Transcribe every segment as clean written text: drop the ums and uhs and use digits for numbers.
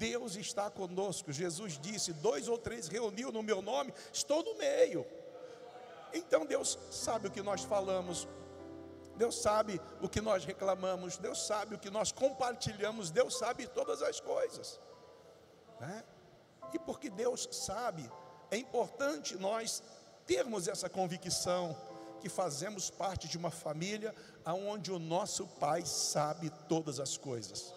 Deus está conosco. Jesus disse: 2 ou 3 reuniu no meu nome, estou no meio. Então Deus sabe o que nós falamos, Deus sabe o que nós reclamamos, Deus sabe o que nós compartilhamos, Deus sabe todas as coisas, né? E porque Deus sabe, é importante nós termos essa convicção que fazemos parte de uma família onde o nosso Pai sabe todas as coisas.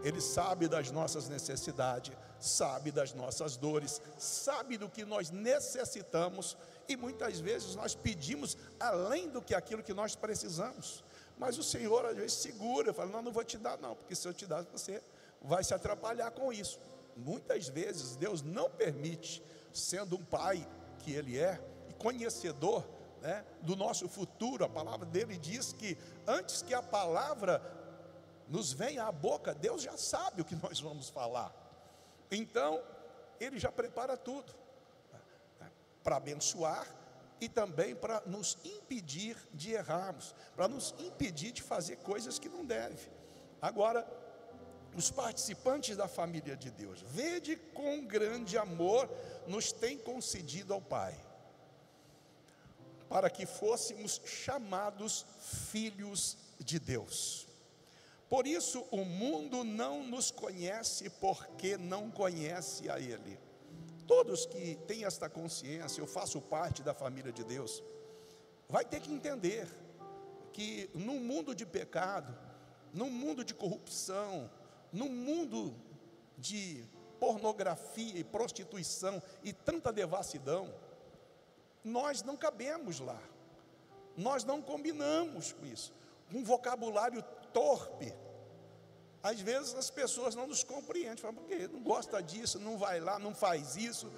Ele sabe das nossas necessidades, sabe das nossas dores, sabe do que nós necessitamos, e muitas vezes nós pedimos além do que aquilo que nós precisamos, mas o Senhor às vezes segura, fala: não vou te dar não, porque se eu te dar você vai se atrapalhar com isso. Muitas vezes Deus não permite, sendo um Pai que Ele é, e conhecedor, né, do nosso futuro. A palavra dele diz que antes que a palavra nos venha à boca, Deus já sabe o que nós vamos falar. Então Ele já prepara tudo para abençoar e também para nos impedir de errarmos, para nos impedir de fazer coisas que não deve. Agora, os participantes da família de Deus, vede com grande amor nos tem concedido ao Pai, para que fôssemos chamados filhos de Deus. Por isso o mundo não nos conhece, porque não conhece a Ele. Todos que têm esta consciência, eu faço parte da família de Deus, vai ter que entender que num mundo de pecado, num mundo de corrupção, num mundo de pornografia e prostituição e tanta devassidão, nós não cabemos lá, nós não combinamos com isso. Um vocabulário torpe, às vezes as pessoas não nos compreendem, falam: por quê? Não gosta disso, não vai lá, não faz isso,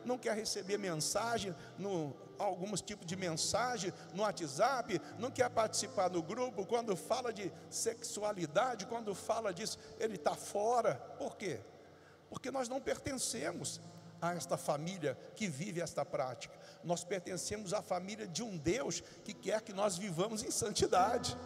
não quer receber mensagem, alguns tipos de mensagem no WhatsApp, não quer participar do grupo. Quando fala de sexualidade, quando fala disso, ele está fora. Por quê? Porque nós não pertencemos a esta família que vive esta prática. Nós pertencemos à família de um Deus que quer que nós vivamos em santidade.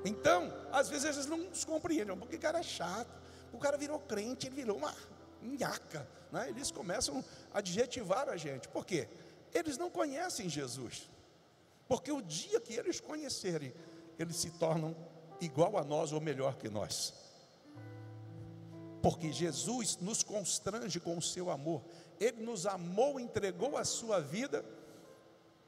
Então, às vezes eles não nos compreendem, porque o cara é chato, o cara virou crente, ele virou uma nhaca, né? Eles começam a adjetivar a gente. Por quê? Eles não conhecem Jesus, porque o dia que eles conhecerem, eles se tornam igual a nós ou melhor que nós, porque Jesus nos constrange com o seu amor. Ele nos amou, entregou a sua vida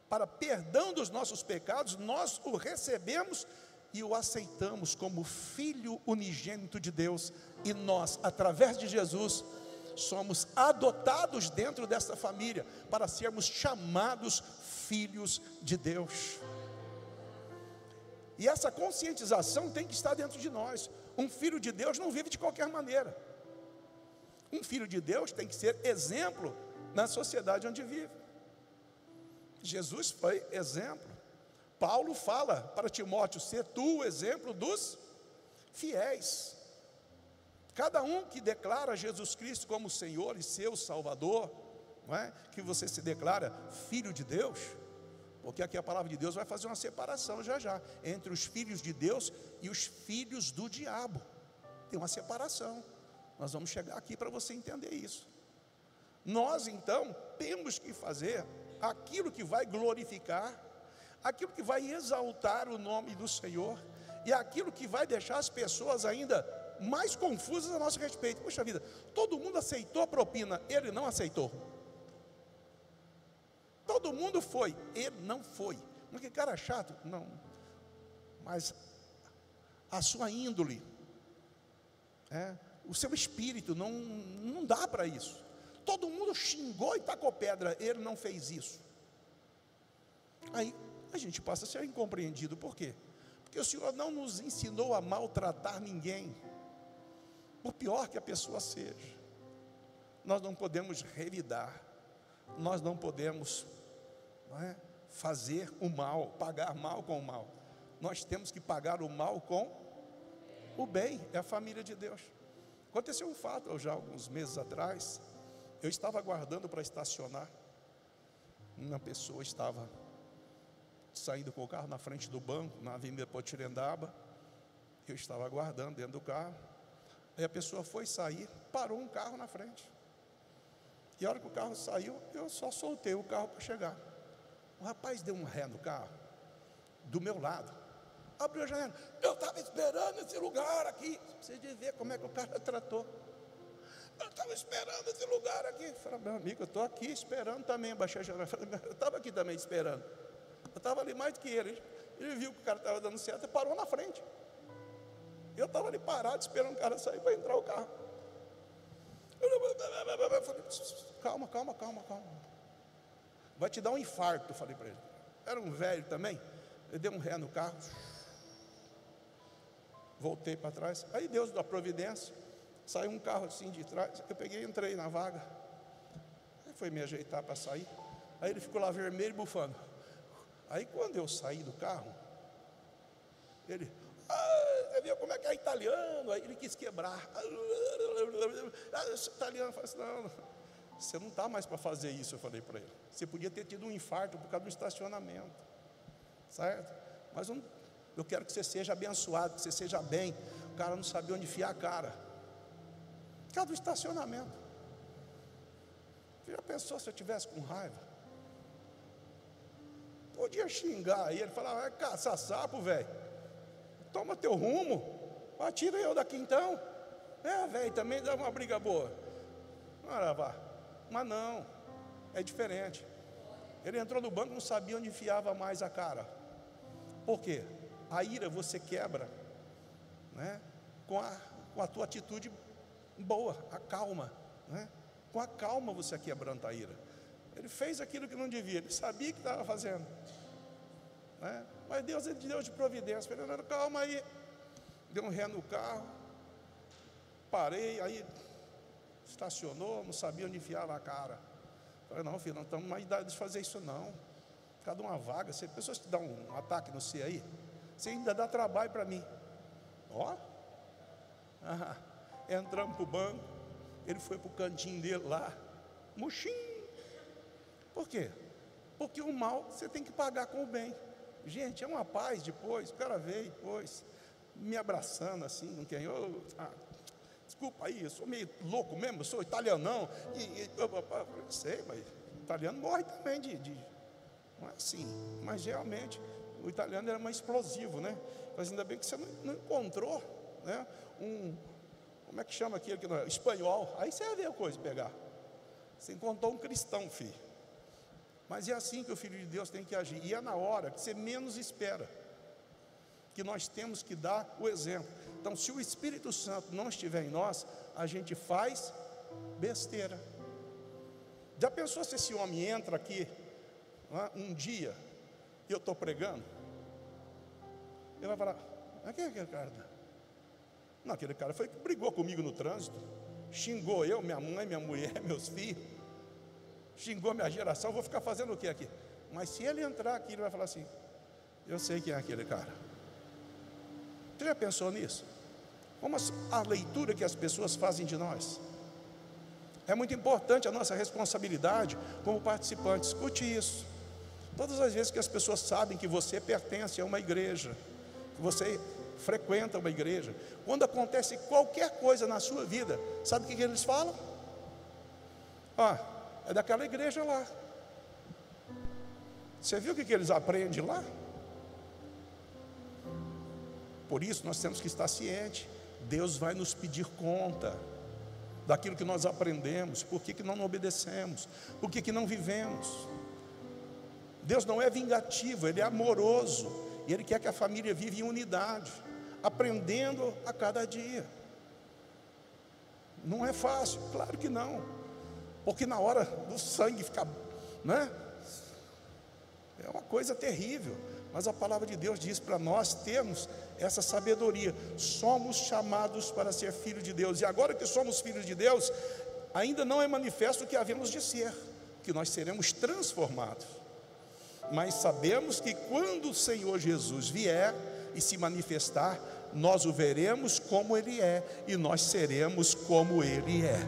para perdão dos nossos pecados. Nós o recebemos e o aceitamos como Filho unigênito de Deus, e nós, através de Jesus, somos adotados dentro desta família, para sermos chamados filhos de Deus. E essa conscientização tem que estar dentro de nós. Um filho de Deus não vive de qualquer maneira. Um filho de Deus tem que ser exemplo na sociedade onde vive. Jesus foi exemplo. Paulo fala para Timóteo: ser tu o exemplo dos fiéis. Cada um que declara Jesus Cristo como Senhor e seu Salvador, não é? Que você se declara filho de Deus, porque aqui a palavra de Deus vai fazer uma separação já entre os filhos de Deus e os filhos do diabo. Tem uma separação. Nós vamos chegar aqui para você entender isso. Nós então temos que fazer aquilo que vai glorificar, aquilo que vai exaltar o nome do Senhor, e aquilo que vai deixar as pessoas ainda mais confusas a nosso respeito. Poxa vida, todo mundo aceitou a propina, ele não aceitou. Todo mundo foi, ele não foi. Mas que cara chato, não. Mas a sua índole, o seu espírito não dá para isso. Todo mundo xingou e tacou pedra, ele não fez isso. Aí a gente passa a ser incompreendido. Por quê? Porque o Senhor não nos ensinou a maltratar ninguém, por pior que a pessoa seja. Nós não podemos revidar, nós não podemos fazer o mal, pagar mal com o mal. Nós temos que pagar o mal com o bem. É a família de Deus. Aconteceu um fato já alguns meses atrás. Eu estava aguardando para estacionar. Uma pessoa estava saindo com o carro na frente do banco, na Avenida Potirendaba. Eu estava aguardando dentro do carro. Aí a pessoa foi sair, parou um carro na frente. E a hora que o carro saiu, eu só soltei o carro para chegar. O rapaz deu um ré no carro, do meu lado. Abriu a janela. Eu estava esperando esse lugar aqui. Você deve ver como é que o cara tratou. Eu estava esperando esse lugar aqui. Eu falei, meu amigo, eu estou aqui esperando também. Baixei a janela. Eu estava aqui também esperando. Eu estava ali mais do que ele. Ele viu que o cara estava dando certo e parou na frente. Eu estava ali parado esperando o cara sair para entrar o carro. Eu falei, calma. Vai te dar um infarto, falei para ele. Era um velho também. Ele deu um ré no carro. Voltei para trás. Aí Deus da providência. Saiu um carro assim de trás. Eu peguei e entrei na vaga. Aí foi me ajeitar para sair. Aí ele ficou lá vermelho, bufando. Aí quando eu saí do carro, ele... você viu como é que é italiano? Aí ele quis quebrar. Esse italiano falou assim, não, você não está mais para fazer isso, eu falei para ele. Você podia ter tido um infarto por causa do estacionamento, certo? Mas eu quero que você seja abençoado, que você seja bem. O cara não sabia onde enfiar a cara, por causa do estacionamento. Você já pensou se eu tivesse com raiva? Podia xingar aí, ele falava, vai caçar sapo, velho. Toma teu rumo, atira eu daqui então. Velho, também dá uma briga boa. Mas não, é diferente. Ele entrou no banco, não sabia onde enfiava mais a cara. Por quê? A ira você quebra, né? Com a tua atitude boa, a calma, né? Com a calma você quebranta a ira. Ele fez aquilo que não devia, ele sabia que estava fazendo, né? Mas Deus é Deus de providência. Falei, calma aí. Deu um ré no carro. Parei, aí estacionou, não sabia onde enfiava a cara. Falei, não, filho, não estamos mais idade de fazer isso não. Cada uma vaga, se pessoas que dão um ataque no C aí, você ainda dá trabalho para mim. Entramos para o banco, ele foi para o cantinho dele lá, murchinho. Por quê? Porque o mal você tem que pagar com o bem. Gente, é uma paz depois, o cara veio depois, me abraçando assim, com quem eu... desculpa aí, eu sou meio louco mesmo, eu sou italianão, eu sei, mas italiano morre também não é assim, mas realmente, o italiano era mais explosivo, né? Mas ainda bem que você não encontrou, né? Como é que chama aquilo que não é? Espanhol, aí você vai ver a coisa pegar. Você encontrou um cristão, filho. Mas é assim que o Filho de Deus tem que agir. E é na hora que você menos espera que nós temos que dar o exemplo. Então, se o Espírito Santo não estiver em nós, a gente faz besteira. Já pensou se esse homem entra aqui um dia e eu estou pregando? Ele vai falar, quem é aquele cara? Não, aquele cara foi que brigou comigo no trânsito, xingou eu, minha mãe, minha mulher, meus filhos, xingou minha geração, vou ficar fazendo o que aqui? Mas se ele entrar aqui, ele vai falar assim, eu sei quem é aquele cara. Você já pensou nisso? Como a leitura que as pessoas fazem de nós? É muito importante a nossa responsabilidade como participante. Escute isso. Todas as vezes que as pessoas sabem que você pertence a uma igreja, que você frequenta uma igreja, quando acontece qualquer coisa na sua vida, sabe o que eles falam? É daquela igreja lá. Você viu o que eles aprendem lá? Por isso nós temos que estar cientes. Deus vai nos pedir conta daquilo que nós aprendemos. Por que não obedecemos? Por que não vivemos? Deus não é vingativo, Ele é amoroso. E Ele quer que a família viva em unidade, aprendendo a cada dia. Não é fácil, claro que não. Porque na hora do sangue ficar, né? É uma coisa terrível. Mas a palavra de Deus diz para nós termos essa sabedoria. Somos chamados para ser filhos de Deus. E agora que somos filhos de Deus, ainda não é manifesto o que havemos de ser, que nós seremos transformados. Mas sabemos que quando o Senhor Jesus vier e se manifestar, nós o veremos como Ele é, e nós seremos como Ele é.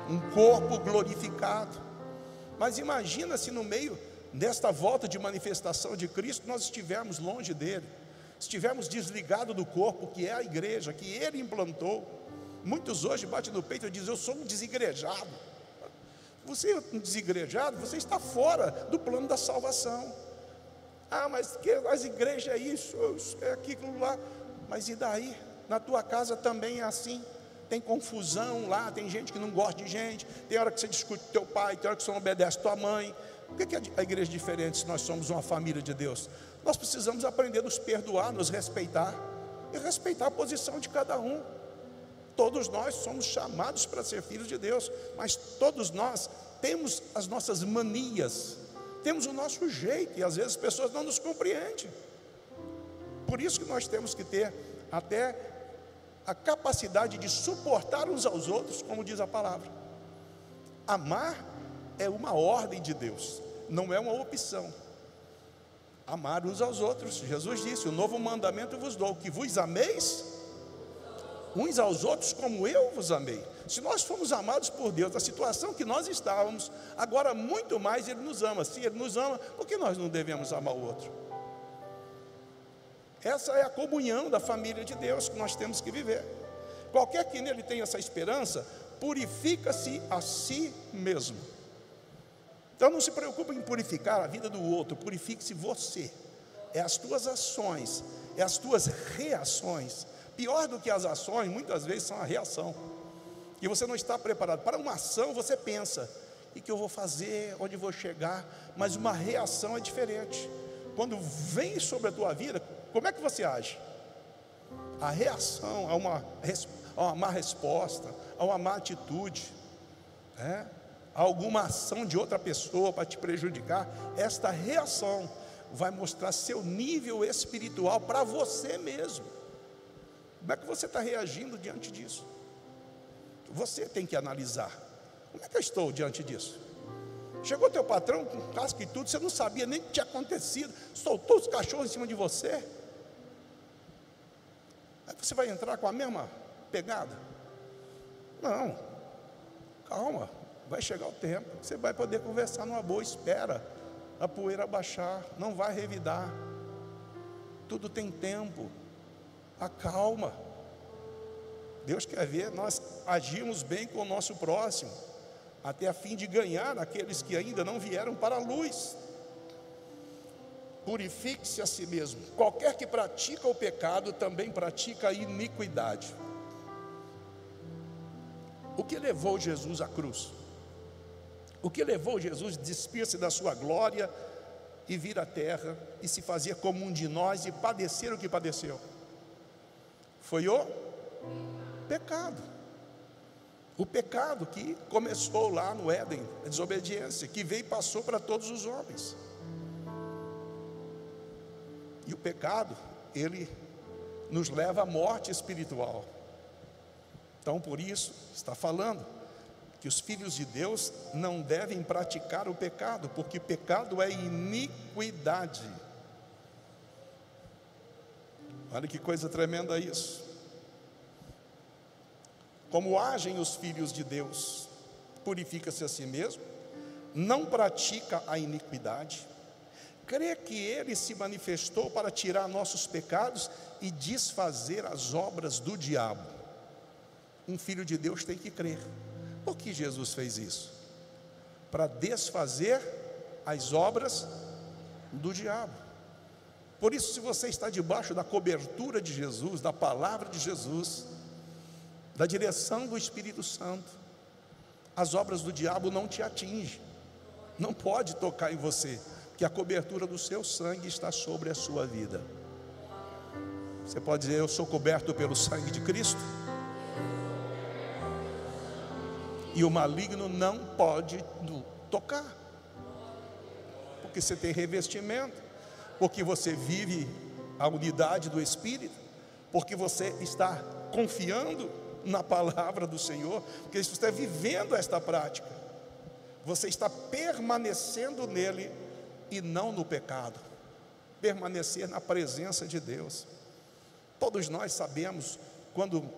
Um corpo glorificado. Mas imagina se no meio desta volta de manifestação de Cristo nós estivermos longe dele, estivermos desligados do corpo que é a igreja, que Ele implantou, Muitos hoje batem no peito e dizem: eu sou um desigrejado. Você é um desigrejado, você está fora do plano da salvação. Ah, mas que as igrejas é isso, é aquilo lá. Mas e daí? Na tua casa também é assim. Tem confusão lá, tem gente que não gosta de gente, tem hora que você discute com teu pai, tem hora que você não obedece tua mãe. Por que a igreja é diferente se nós somos uma família de Deus? Nós precisamos aprender a nos perdoar, nos respeitar e respeitar a posição de cada um. Todos nós somos chamados para ser filhos de Deus, mas todos nós temos as nossas manias, temos o nosso jeito, e às vezes as pessoas não nos compreendem. Por isso que nós temos que ter até a capacidade de suportar uns aos outros, como diz a palavra. Amar é uma ordem de Deus, não é uma opção. Amar uns aos outros. Jesus disse: o novo mandamento vos dou, que vos ameis uns aos outros como eu vos amei. Se nós fomos amados por Deus, na situação que nós estávamos, agora muito mais Ele nos ama. Se Ele nos ama, por que nós não devemos amar o outro? Essa é a comunhão da família de Deus que nós temos que viver. Qualquer que nele tenha essa esperança, purifica-se a si mesmo. Então não se preocupe em purificar a vida do outro, purifique-se você. É as tuas ações, é as tuas reações. Pior do que as ações, muitas vezes são a reação. E você não está preparado. Para uma ação você pensa: o que eu vou fazer, onde vou chegar? Mas uma reação é diferente. Quando vem sobre a tua vida, como é que você age? A reação a uma má resposta, a uma má atitude, a alguma ação de outra pessoa para te prejudicar, esta reação vai mostrar seu nível espiritual para você mesmo. Como é que você está reagindo diante disso? Você tem que analisar. Como é que eu estou diante disso? Chegou teu patrão com casca e tudo, você não sabia nem o que tinha acontecido, soltou os cachorros em cima de você. Aí você vai entrar com a mesma pegada? Não, calma, vai chegar o tempo, você vai poder conversar numa boa, espera a poeira baixar, não vai revidar, tudo tem tempo, acalma. Deus quer ver nós agirmos bem com o nosso próximo, até a fim de ganhar aqueles que ainda não vieram para a luz. Purifique-se a si mesmo. Qualquer que pratica o pecado também pratica a iniquidade. O que levou Jesus à cruz? O que levou Jesus a despir-se da sua glória e vir à terra e se fazer como um de nós e padecer o que padeceu? Foi o pecado. O pecado que começou lá no Éden, a desobediência, que veio e passou para todos os homens. E o pecado, ele nos leva à morte espiritual. Então, por isso, está falando que os filhos de Deus não devem praticar o pecado, porque pecado é iniquidade. Olha que coisa tremenda isso. Como agem os filhos de Deus? Purifica-se a si mesmo, não pratica a iniquidade, crê que Ele se manifestou para tirar nossos pecados e desfazer as obras do diabo. Um filho de Deus tem que crer. Por que Jesus fez isso? Para desfazer as obras do diabo. Por isso, se você está debaixo da cobertura de Jesus, da palavra de Jesus, da direção do Espírito Santo, as obras do diabo não te atingem, não pode tocar em você, que a cobertura do seu sangue está sobre a sua vida. Você pode dizer: eu sou coberto pelo sangue de Cristo, e o maligno não pode tocar, porque você tem revestimento, porque você vive a unidade do Espírito, porque você está confiando na palavra do Senhor, porque você está vivendo esta prática, você está permanecendo nele e não no pecado, permanecer na presença de Deus. Todos nós sabemos quando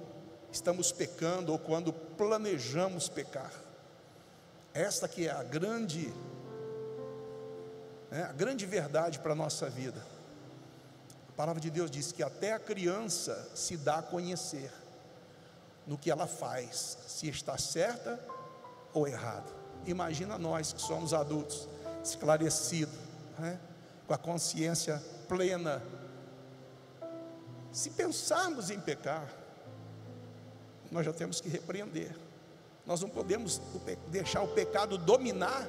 estamos pecando ou quando planejamos pecar. Esta que é a grande verdade para a nossa vida. A palavra de Deus diz que até a criança se dá a conhecer. no que ela faz, se está certa ou errada. Imagina nós que somos adultos, esclarecidos, né? Com a consciência plena. Se pensarmos em pecar, nós já temos que repreender. Nós não podemos deixar o pecado dominar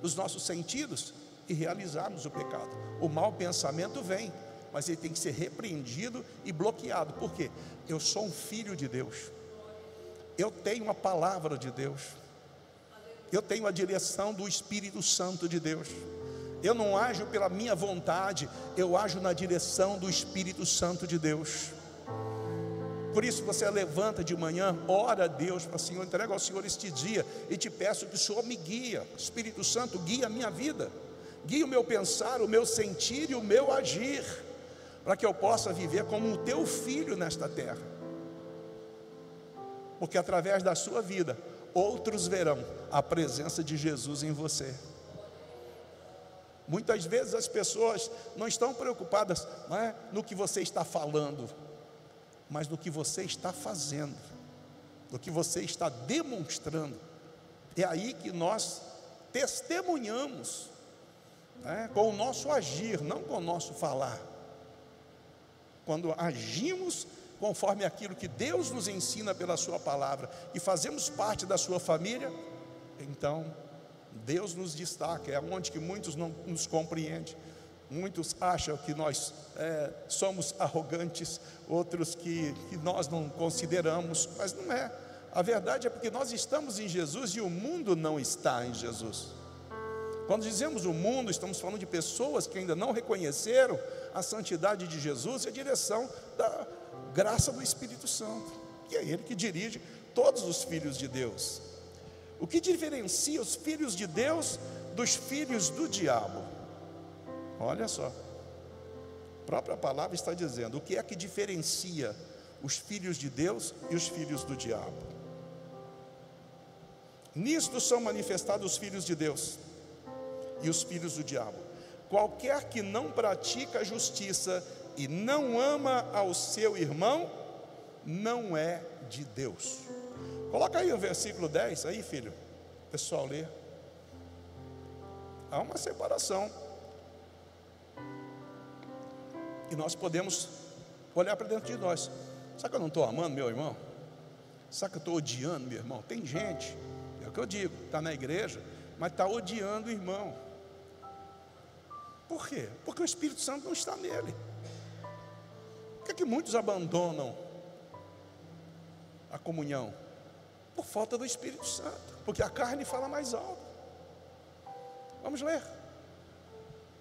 os nossos sentidos e realizarmos o pecado. O mau pensamento vem, mas ele tem que ser repreendido e bloqueado. Por quê? Eu sou um filho de Deus, eu tenho a palavra de Deus, eu tenho a direção do Espírito Santo de Deus. Eu não ajo pela minha vontade, eu ajo na direção do Espírito Santo de Deus. Por isso você levanta de manhã, ora a Deus, para o Senhor, entrega ao Senhor este dia e te peço que o Senhor me guia. Espírito Santo, guia a minha vida, guia o meu pensar, o meu sentir e o meu agir, para que eu possa viver como o teu filho nesta terra. Porque através da sua vida, outros verão a presença de Jesus em você. Muitas vezes as pessoas não estão preocupadas, não é, no que você está falando, mas no que você está fazendo, no que você está demonstrando. É aí que nós testemunhamos, né, com o nosso agir, não com o nosso falar. Quando agimos conforme aquilo que Deus nos ensina pela sua palavra e fazemos parte da sua família, então Deus nos destaca. É onde que muitos não nos compreendem. Muitos acham que nós somos arrogantes, outros que nós não consideramos, mas não é. A verdade é porque nós estamos em Jesus e o mundo não está em Jesus. Quando dizemos o mundo, estamos falando de pessoas que ainda não reconheceram a santidade de Jesus e a direção da graça do Espírito Santo, que é Ele que dirige todos os filhos de Deus. O que diferencia os filhos de Deus dos filhos do diabo? Olha só, a própria palavra está dizendo o que é que diferencia os filhos de Deus e os filhos do diabo. Nisto são manifestados os filhos de Deus e os filhos do diabo. Qualquer que não pratica a justiça e não ama ao seu irmão, não é de Deus. Coloca aí o versículo 10, aí filho, o pessoal lê. Há uma separação. E nós podemos olhar para dentro de nós. Será que eu não estou amando meu irmão? Será que eu estou odiando meu irmão? Tem gente, é o que eu digo, está na igreja, mas está odiando o irmão. Por quê? Porque o Espírito Santo não está nele. Por que é que muitos abandonam a comunhão? Por falta do Espírito Santo, porque a carne fala mais alto. Vamos ler.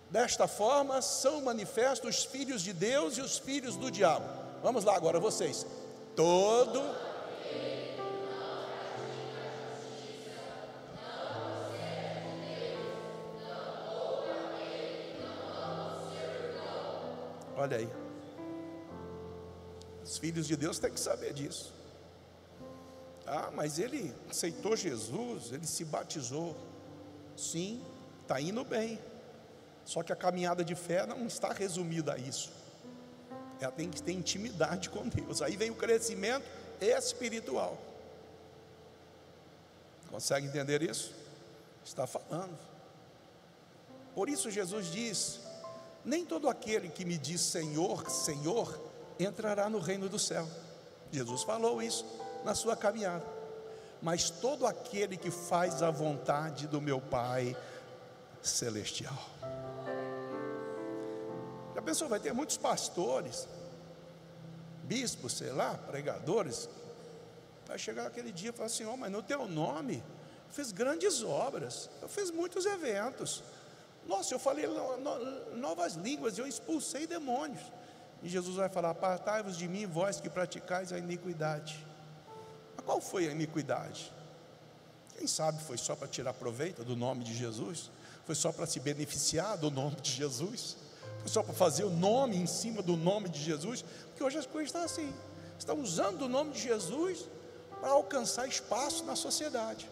Desta forma são manifestos os filhos de Deus e os filhos do diabo. Vamos lá agora vocês. Todo olha aí. Os filhos de Deus têm que saber disso. Ah, mas ele aceitou Jesus, ele se batizou. Sim, está indo bem. Só que a caminhada de fé não está resumida a isso. Ela tem que ter intimidade com Deus. Aí vem o crescimento espiritual. Consegue entender isso? Está falando. Por isso Jesus diz: nem todo aquele que me diz Senhor, Senhor, entrará no reino do céu. Jesus falou isso na sua caminhada. Mas todo aquele que faz a vontade do meu Pai celestial. Já pensou, vai ter muitos pastores, bispos, sei lá, pregadores, vai chegar aquele dia e falar assim: oh, mas no teu nome eu fiz grandes obras, eu fiz muitos eventos, nossa, eu falei novas línguas, eu expulsei demônios. E Jesus vai falar: apartai-vos de mim, vós que praticais a iniquidade. Mas qual foi a iniquidade? Quem sabe foi só para tirar proveito do nome de Jesus? Foi só para se beneficiar do nome de Jesus? Foi só para fazer o nome em cima do nome de Jesus? Porque hoje as coisas estão assim, estão usando o nome de Jesus para alcançar espaço na sociedade.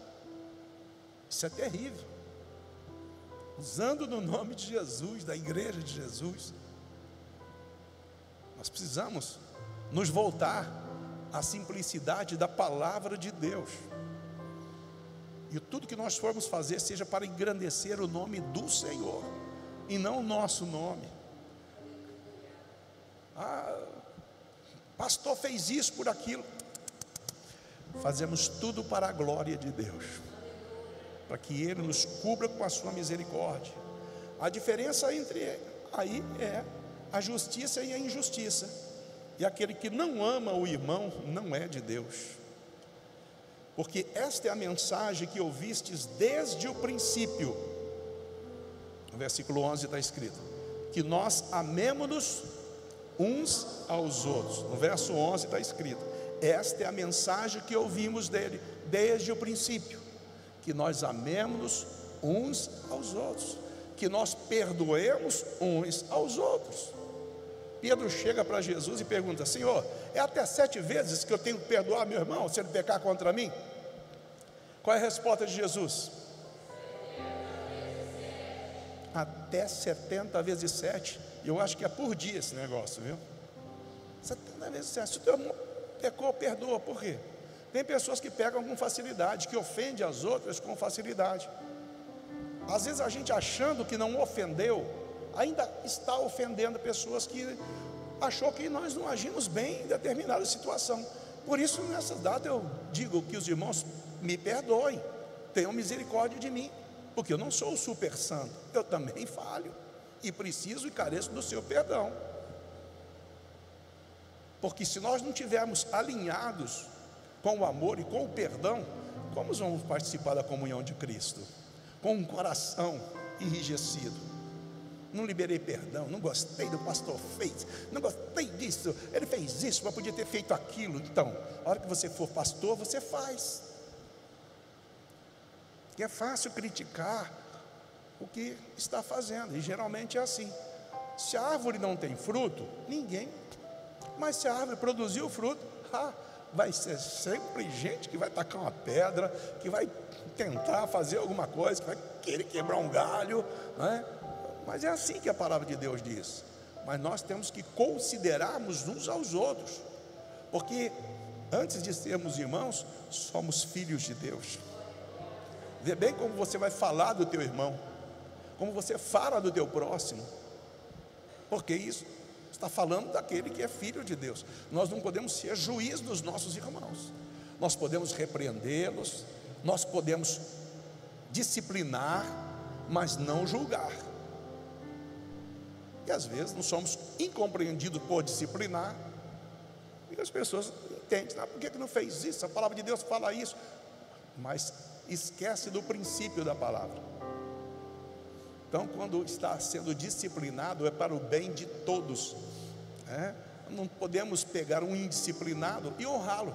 Isso é terrível. Usando no nome de Jesus, da igreja de Jesus. Nós precisamos nos voltar a simplicidade da palavra de Deus. E tudo que nós formos fazer seja para engrandecer o nome do Senhor e não o nosso nome. Pastor fez isso por aquilo. Fazemos tudo para a glória de Deus, para que Ele nos cubra com a sua misericórdia. A diferença entre aí é a justiça e a injustiça. E aquele que não ama o irmão não é de Deus. Porque esta é a mensagem que ouvistes desde o princípio. No versículo 11 está escrito que nós amemo-nos uns aos outros. No verso 11 está escrito: esta é a mensagem que ouvimos dele desde o princípio, que nós amemos-nos uns aos outros, que nós perdoemos uns aos outros. Pedro chega para Jesus e pergunta: Senhor, é até 7 vezes que eu tenho que perdoar meu irmão se ele pecar contra mim? Qual é a resposta de Jesus? Até 70 vezes 7. Eu acho que é por dia esse negócio, viu? 70 vezes 7. Se o teu irmão pecou, perdoa. Por quê? Tem pessoas que pecam com facilidade, que ofendem as outras com facilidade. Às vezes a gente, achando que não ofendeu, ainda está ofendendo pessoas que achou que nós não agimos bem em determinada situação. Por isso, nessa data eu digo que os irmãos me perdoem, tenham misericórdia de mim, porque eu não sou o super santo, eu também falho e preciso e careço do seu perdão. Porque se nós não estivermos alinhados com o amor e com o perdão, como vamos participar da comunhão de Cristo? Com um coração enrijecido. Não liberei perdão, não gostei do pastor fez, não gostei disso, ele fez isso, mas podia ter feito aquilo. Então, a hora que você for pastor, você faz. E é fácil criticar o que está fazendo, e geralmente é assim. Se a árvore não tem fruto, ninguém. Mas se a árvore produziu fruto, vai ser sempre gente que vai tacar uma pedra, que vai tentar fazer alguma coisa, que vai querer quebrar um galho, não é? Mas é assim que a palavra de Deus diz. Mas nós temos que considerarmos uns aos outros, porque antes de sermos irmãos, somos filhos de Deus. Vê bem como você vai falar do teu irmão, como você fala do teu próximo, porque isso está falando daquele que é filho de Deus. Nós não podemos ser juiz dos nossos irmãos. Nós podemos repreendê-los, nós podemos disciplinar, mas não julgar. E às vezes não somos incompreendidos por disciplinar, e as pessoas entendem: por que não fez isso? A palavra de Deus fala isso, mas esquece do princípio da palavra. Então, quando está sendo disciplinado, é para o bem de todos, Não podemos pegar um indisciplinado e honrá-lo,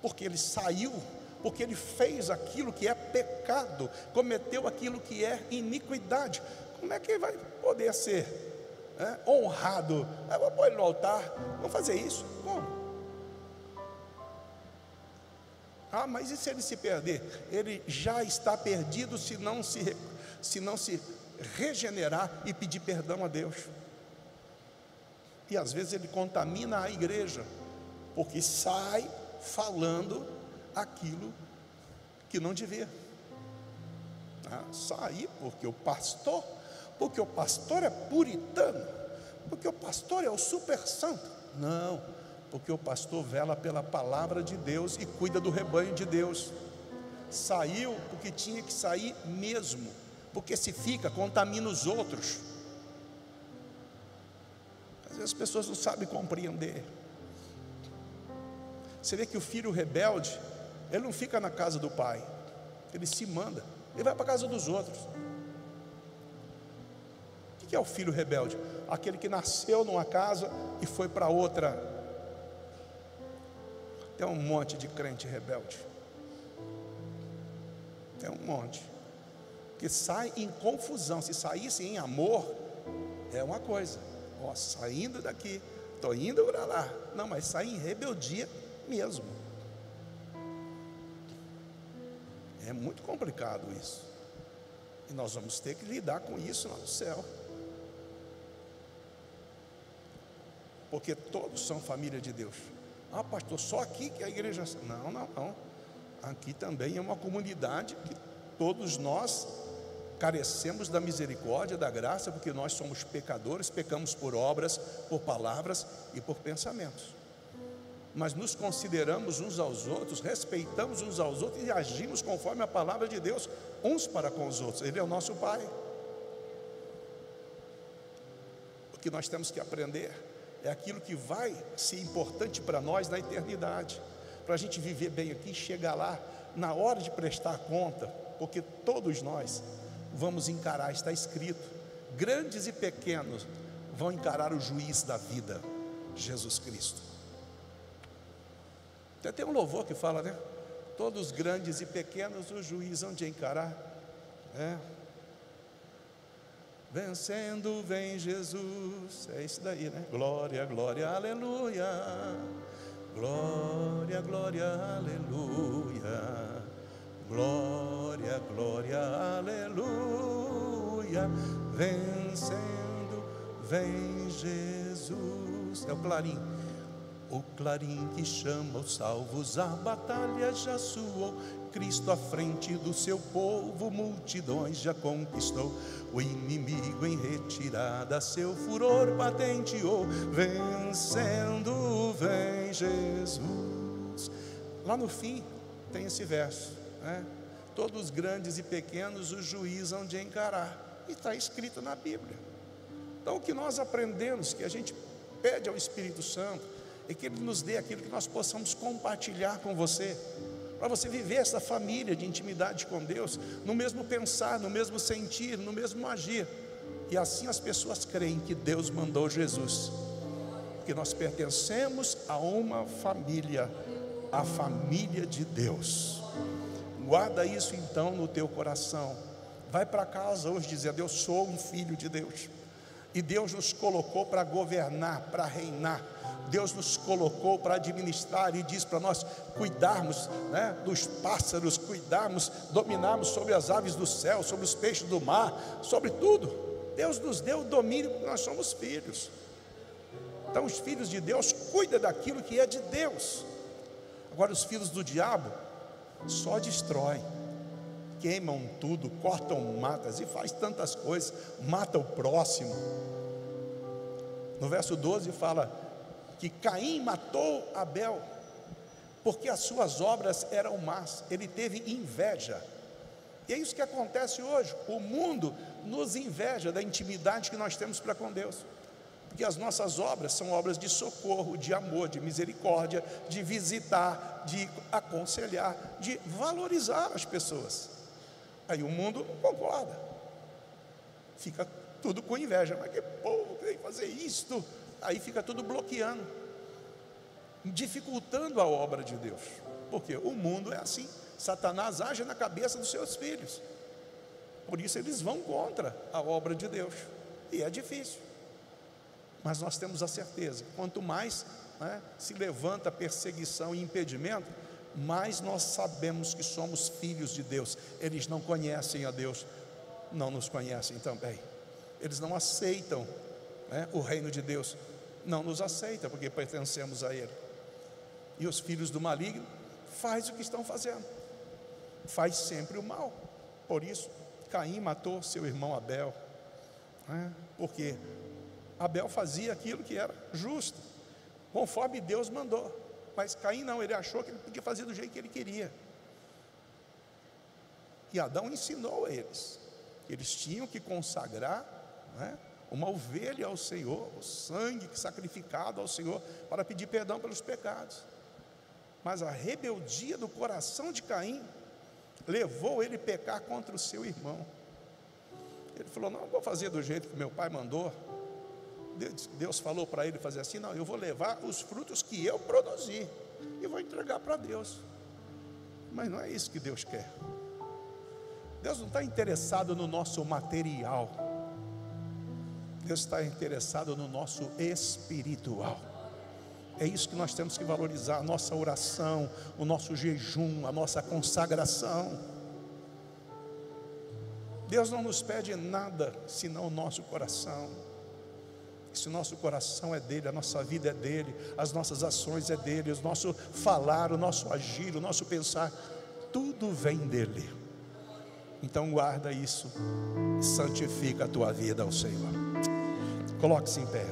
porque ele saiu, porque ele fez aquilo que é pecado, cometeu aquilo que é iniquidade. Como é que ele vai poder ser honrado? Eu vou pôr ele no altar, vamos fazer isso? Como? Mas e se ele se perder? Ele já está perdido se não se regenerar e pedir perdão a Deus. E às vezes ele contamina a igreja, porque sai falando aquilo que não devia. Sair porque o pastor é puritano, porque o pastor é o super santo. Não, porque o pastor vela pela palavra de Deus e cuida do rebanho de Deus. Saiu porque tinha que sair mesmo, porque se fica, contamina os outros. Às vezes as pessoas não sabem compreender. Você vê que o filho rebelde, ele não fica na casa do pai, ele se manda, ele vai para a casa dos outros. O que é o filho rebelde? Aquele que nasceu numa casa e foi para outra. Tem um monte de crente rebelde, tem um monte, que sai em confusão. Se saísse em amor, é uma coisa, saindo daqui, estou indo para lá. Não, mas sai em rebeldia mesmo. É muito complicado isso, e nós vamos ter que lidar com isso lá no céu, porque todos são família de Deus. Ah, pastor, só aqui que a igreja... Não, não, não. Aqui também é uma comunidade que todos nós carecemos da misericórdia, da graça, porque nós somos pecadores, pecamos por obras, por palavras e por pensamentos. Mas nos consideramos uns aos outros, respeitamos uns aos outros e agimos conforme a palavra de Deus, uns para com os outros. Ele é o nosso Pai. O que nós temos que aprender é aquilo que vai ser importante para nós na eternidade, para a gente viver bem aqui e chegar lá na hora de prestar conta, porque todos nós vamos encarar, está escrito, grandes e pequenos vão encarar o juiz da vida, Jesus Cristo. Até tem um louvor que fala, né? Todos grandes e pequenos o juiz hão de encarar. Vencendo vem Jesus. É isso daí, né? Glória, glória, aleluia. Glória, glória, aleluia. Glória, glória, aleluia. Vencendo vem Jesus. É o clarim. O clarim que chama os salvos, a batalha já soou. Cristo à frente do seu povo, multidões já conquistou. O inimigo em retirada, seu furor patenteou. Vencendo vem Jesus. Lá no fim tem esse verso, né? Todos grandes e pequenos o juiz hão de encarar. E está escrito na Bíblia. Então o que nós aprendemos, que a gente pede ao Espírito Santo, é que Ele nos dê aquilo que nós possamos compartilhar com você, para você viver essa família de intimidade com Deus, no mesmo pensar, no mesmo sentir, no mesmo agir. E assim as pessoas creem que Deus mandou Jesus, porque nós pertencemos a uma família, a família de Deus. Guarda isso então no teu coração. Vai para casa hoje dizendo: eu sou um filho de Deus, e Deus nos colocou para governar, para reinar. Deus nos colocou para administrar e diz para nós cuidarmos, né, dos pássaros, cuidarmos, dominarmos sobre as aves do céu, sobre os peixes do mar, sobre tudo. Deus nos deu o domínio porque nós somos filhos. Então os filhos de Deus cuidam daquilo que é de Deus. Agora os filhos do diabo só destroem, queimam tudo, cortam matas e faz tantas coisas, mata o próximo. No verso 12 fala que Caim matou Abel, porque as suas obras eram más, ele teve inveja. E é isso que acontece hoje, o mundo nos inveja da intimidade que nós temos para com Deus, porque as nossas obras são obras de socorro, de amor, de misericórdia, de visitar, de aconselhar, de valorizar as pessoas. Aí o mundo não concorda, fica tudo com inveja. Mas que povo tem que fazer isto? Aí fica tudo bloqueando, dificultando a obra de Deus, porque o mundo é assim. Satanás age na cabeça dos seus filhos, por isso eles vão contra a obra de Deus, e é difícil, mas nós temos a certeza, quanto mais, né, se levanta perseguição e impedimento, mais nós sabemos que somos filhos de Deus. Eles não conhecem a Deus, não nos conhecem também, eles não aceitam, né, o reino de Deus, não nos aceita porque pertencemos a Ele. E os filhos do maligno faz o que estão fazendo, faz sempre o mal. Por isso Caim matou seu irmão Abel, né? Porque Abel fazia aquilo que era justo, conforme Deus mandou, mas Caim não, ele achou que ele podia fazer do jeito que ele queria. E Adão ensinou a eles que eles tinham que consagrar, né, uma ovelha ao Senhor, o sangue sacrificado ao Senhor, para pedir perdão pelos pecados. Mas a rebeldia do coração de Caim levou ele a pecar contra o seu irmão. Ele falou: não, vou fazer do jeito que meu pai mandou. Deus falou para ele fazer assim: não, eu vou levar os frutos que eu produzi e vou entregar para Deus. Mas não é isso que Deus quer. Deus não está interessado no nosso material, Deus está interessado no nosso espiritual. É isso que nós temos que valorizar: a nossa oração, o nosso jejum, a nossa consagração. Deus não nos pede nada senão o nosso coração. Se o nosso coração é dele, a nossa vida é dele, as nossas ações é dele, o nosso falar, o nosso agir, o nosso pensar, tudo vem dele. Então guarda isso e santifica a tua vida ao Senhor. Coloque-se em pé.